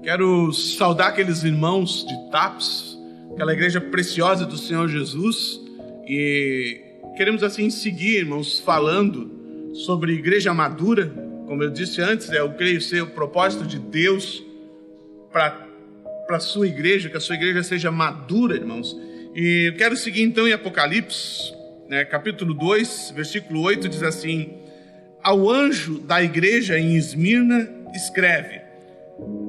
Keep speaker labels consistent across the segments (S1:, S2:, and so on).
S1: Quero saudar aqueles irmãos de TAPS, aquela igreja preciosa do Senhor Jesus, e queremos assim seguir, irmãos, falando sobre igreja madura. Como eu disse antes, eu creio ser o propósito de Deus para a sua igreja, que a sua igreja seja madura, irmãos. E eu quero seguir então em Apocalipse, capítulo 2, versículo 8, diz assim: ao anjo da igreja em Esmirna escreve: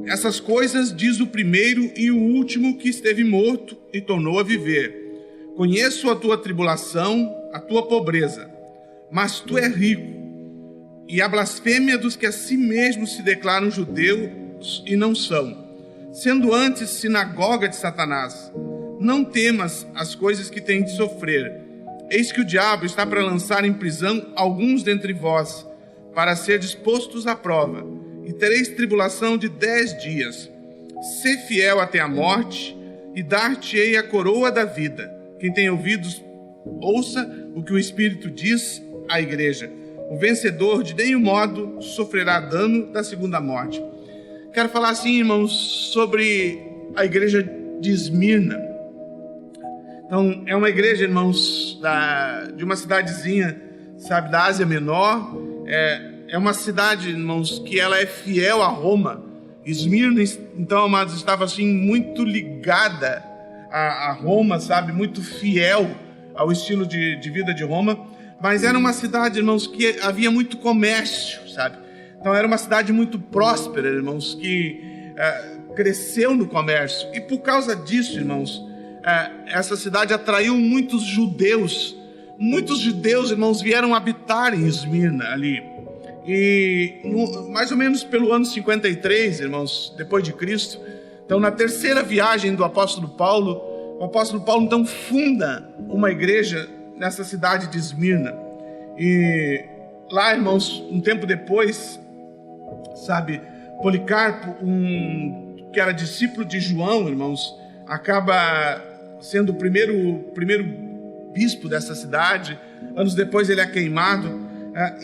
S1: essas coisas diz o primeiro e o último que esteve morto e tornou a viver. Conheço a tua tribulação, a tua pobreza, mas tu és rico, e a blasfêmia dos que a si mesmos se declaram judeus e não são, sendo antes sinagoga de Satanás. Não temas as coisas que tens de sofrer. Eis que o diabo está para lançar em prisão alguns dentre vós, para ser dispostos à prova, e tereis tribulação de 10 dias. Sê fiel até a morte, e dar-te-ei a coroa da vida. Quem tem ouvidos, ouça o que o Espírito diz à igreja. O vencedor de nenhum modo sofrerá dano da segunda morte. Quero falar assim, irmãos, sobre a igreja de Esmirna. Então, é uma igreja, irmãos, de uma cidadezinha, da Ásia Menor. É uma cidade, irmãos, que ela é fiel a Roma. Esmirna, então, amados, estava assim muito ligada a Roma, muito fiel ao estilo de vida de Roma. Mas era uma cidade, irmãos, que havia muito comércio, Então era uma cidade muito próspera, irmãos, que cresceu no comércio. E por causa disso, irmãos, essa cidade atraiu muitos judeus. Muitos judeus, irmãos, vieram habitar em Esmirna ali. E mais ou menos pelo ano 53, irmãos, depois de Cristo, então na terceira viagem do apóstolo Paulo, o apóstolo Paulo então funda uma igreja nessa cidade de Esmirna. E lá, irmãos, um tempo depois, Policarpo, que era discípulo de João, irmãos, acaba sendo o primeiro bispo dessa cidade. Anos depois ele é queimado.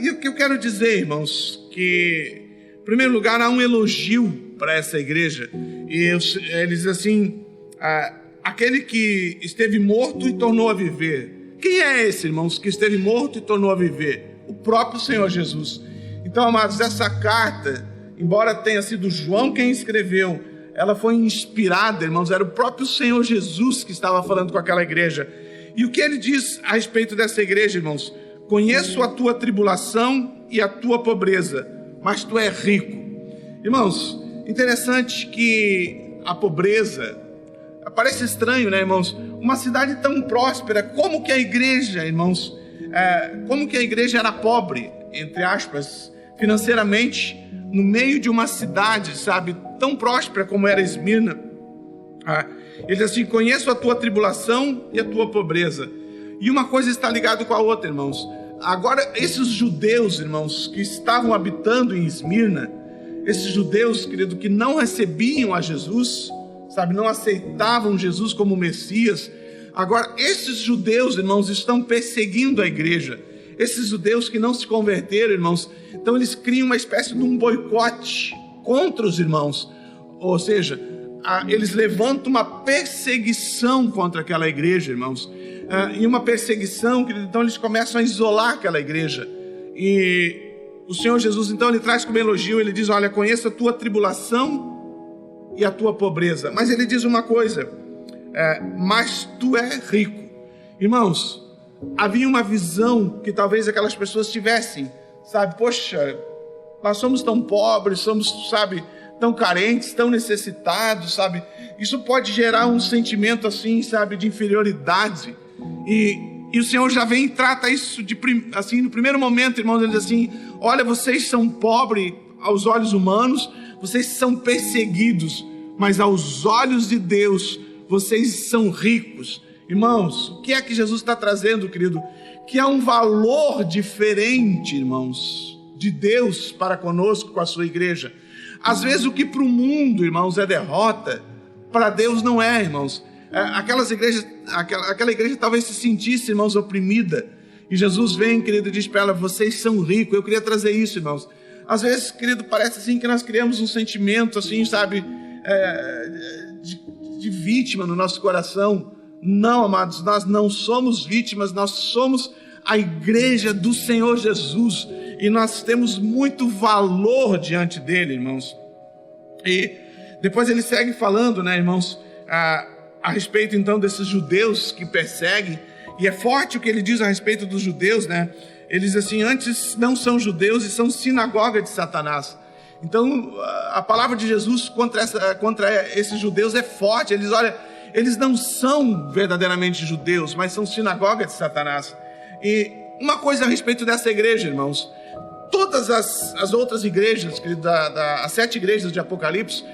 S1: E o que eu quero dizer, irmãos, que em primeiro lugar há um elogio para essa igreja. E ele diz assim: aquele que esteve morto e tornou a viver. Quem é esse, irmãos, que esteve morto e tornou a viver? O próprio Senhor Jesus. Então, amados, essa carta, embora tenha sido João quem escreveu, ela foi inspirada, irmãos, era o próprio Senhor Jesus que estava falando com aquela igreja. E o que ele diz a respeito dessa igreja, irmãos? Conheço a tua tribulação e a tua pobreza, mas tu és rico. Irmãos, interessante que a pobreza, parece estranho, né, irmãos? Uma cidade tão próspera, como que a igreja, irmãos, como que a igreja era pobre, entre aspas, financeiramente, no meio de uma cidade, tão próspera como era Esmirna. Ele diz assim: conheço a tua tribulação e a tua pobreza. E uma coisa está ligada com a outra, irmãos. Agora, esses judeus, irmãos, que estavam habitando em Esmirna, esses judeus, querido, que não recebiam a Jesus, não aceitavam Jesus como Messias. Agora, esses judeus, irmãos, estão perseguindo a igreja. Esses judeus que não se converteram, irmãos, então eles criam uma espécie de um boicote contra os irmãos. Ou seja, eles levantam uma perseguição contra aquela igreja, irmãos. E uma perseguição, então eles começam a isolar aquela igreja. E o Senhor Jesus, então, ele traz como elogio, ele diz: olha, conheço a tua tribulação e a tua pobreza. Mas ele diz uma coisa: mas tu és rico. Irmãos, havia uma visão que talvez aquelas pessoas tivessem, poxa, nós somos tão pobres, somos, tão carentes, tão necessitados, Isso pode gerar um sentimento assim, de inferioridade. E o Senhor já vem e trata isso assim, no primeiro momento, irmãos, ele diz assim: olha, vocês são pobres aos olhos humanos, vocês são perseguidos, mas aos olhos de Deus, vocês são ricos. Irmãos, o que é que Jesus está trazendo, querido? Que há um valor diferente, irmãos, de Deus para conosco, com a sua igreja. Às vezes o que para o mundo, irmãos, é derrota, para Deus não é, irmãos. Aquela igreja talvez se sentisse, irmãos, oprimida. E Jesus vem, querido, e diz para ela: vocês são ricos. Eu queria trazer isso, irmãos. Às vezes, querido, parece assim que nós criamos um sentimento assim, de vítima no nosso coração. Não, amados, nós não somos vítimas, nós somos a igreja do Senhor Jesus, e nós temos muito valor diante dele, irmãos. E depois ele segue falando, né, irmãos, a respeito então desses judeus que perseguem, e é forte o que ele diz a respeito dos judeus, né? Ele diz assim: antes não são judeus e são sinagoga de Satanás. Então a palavra de Jesus contra esses judeus é forte. Eles, olha, eles não são verdadeiramente judeus, mas são sinagoga de Satanás. E uma coisa a respeito dessa igreja, irmãos: todas as outras igrejas, as 7 igrejas de Apocalipse,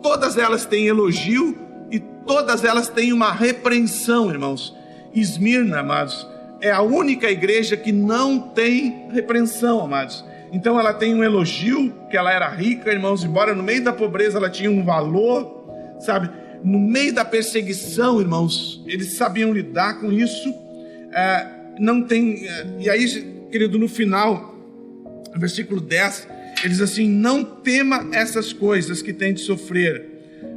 S1: todas elas têm elogio e todas elas têm uma repreensão, irmãos. Esmirna, amados, é a única igreja que não tem repreensão, amados. Então ela tem um elogio, que ela era rica, irmãos, embora no meio da pobreza ela tinha um valor, sabe? No meio da perseguição, irmãos, eles sabiam lidar com isso. E aí, querido, no final, versículo 10, ele diz assim: não tema essas coisas que tem de sofrer.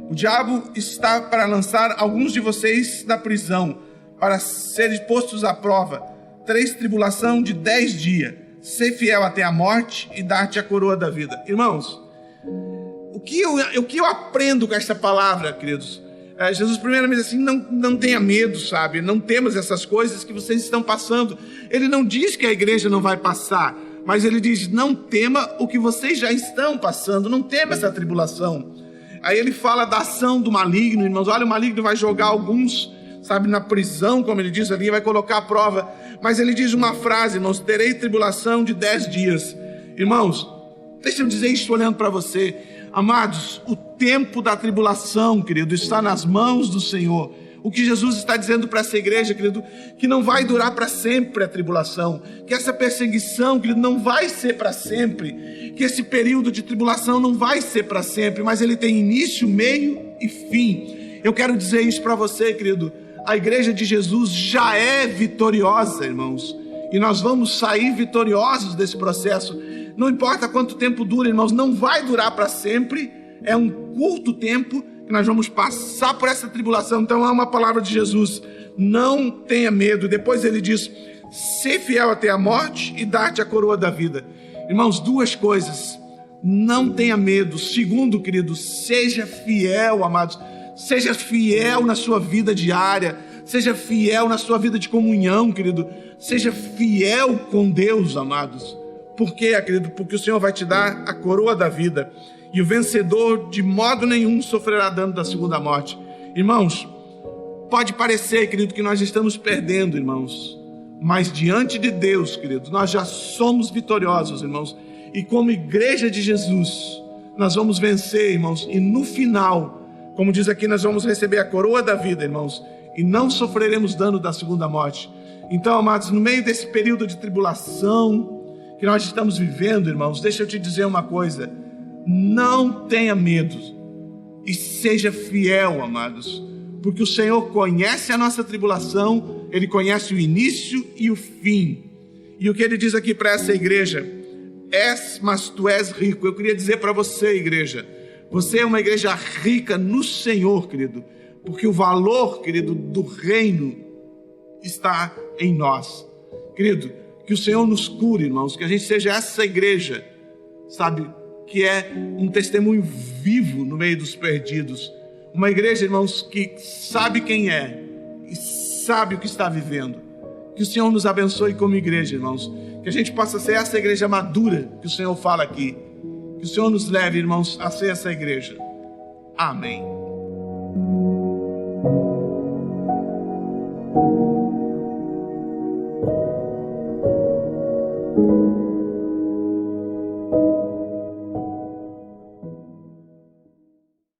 S1: O diabo está para lançar alguns de vocês na prisão, para serem postos à prova. 3 tribulação de 10 dias. Ser fiel até a morte e dar-te a coroa da vida. Irmãos, o que eu aprendo com essa palavra, queridos? Jesus primeiramente diz assim: não tenha medo, sabe? Não temas essas coisas que vocês estão passando. Ele não diz que a igreja não vai passar, mas ele diz: não tema o que vocês já estão passando, não tema essa tribulação. Aí ele fala da ação do maligno, irmãos. Olha, o maligno vai jogar alguns, sabe, na prisão, como ele diz ali, vai colocar à prova. Mas ele diz uma frase, irmãos: terei tribulação de 10 dias. Irmãos, deixa eu dizer isso olhando para você. Amados, o tempo da tribulação, querido, está nas mãos do Senhor. O que Jesus está dizendo para essa igreja, querido, que não vai durar para sempre a tribulação, que essa perseguição, querido, não vai ser para sempre, que esse período de tribulação não vai ser para sempre, mas ele tem início, meio e fim. Eu quero dizer isso para você, querido: a igreja de Jesus já é vitoriosa, irmãos, e nós vamos sair vitoriosos desse processo. Não importa quanto tempo dura, irmãos, não vai durar para sempre, é um curto tempo que nós vamos passar por essa tribulação. Então há uma palavra de Jesus: não tenha medo. Depois ele diz: ser fiel até a morte e dar-te a coroa da vida. Irmãos, 2 coisas: não tenha medo. Segundo, querido, seja fiel, amados. Seja fiel na sua vida diária, seja fiel na sua vida de comunhão, querido. Seja fiel com Deus, amados. Por quê, querido? Porque o Senhor vai te dar a coroa da vida, e o vencedor de modo nenhum sofrerá dano da segunda morte. Irmãos, pode parecer, querido, que nós estamos perdendo, irmãos, mas diante de Deus, querido, nós já somos vitoriosos, irmãos, e como igreja de Jesus, nós vamos vencer, irmãos, e no final, como diz aqui, nós vamos receber a coroa da vida, irmãos, e não sofreremos dano da segunda morte. Então, amados, no meio desse período de tribulação que nós estamos vivendo, irmãos, deixa eu te dizer uma coisa: não tenha medo e seja fiel, amados, porque o Senhor conhece a nossa tribulação, Ele conhece o início e o fim. E o que Ele diz aqui para essa igreja: mas tu és rico. Eu queria dizer para você, igreja, você é uma igreja rica no Senhor, querido, porque o valor, querido, do reino está em nós. Querido, que o Senhor nos cure, irmãos, que a gente seja essa igreja, sabe, que é um testemunho vivo no meio dos perdidos. Uma igreja, irmãos, que sabe quem é e sabe o que está vivendo. Que o Senhor nos abençoe como igreja, irmãos. Que a gente possa ser essa igreja madura que o Senhor fala aqui. Que o Senhor nos leve, irmãos, a ser essa igreja. Amém.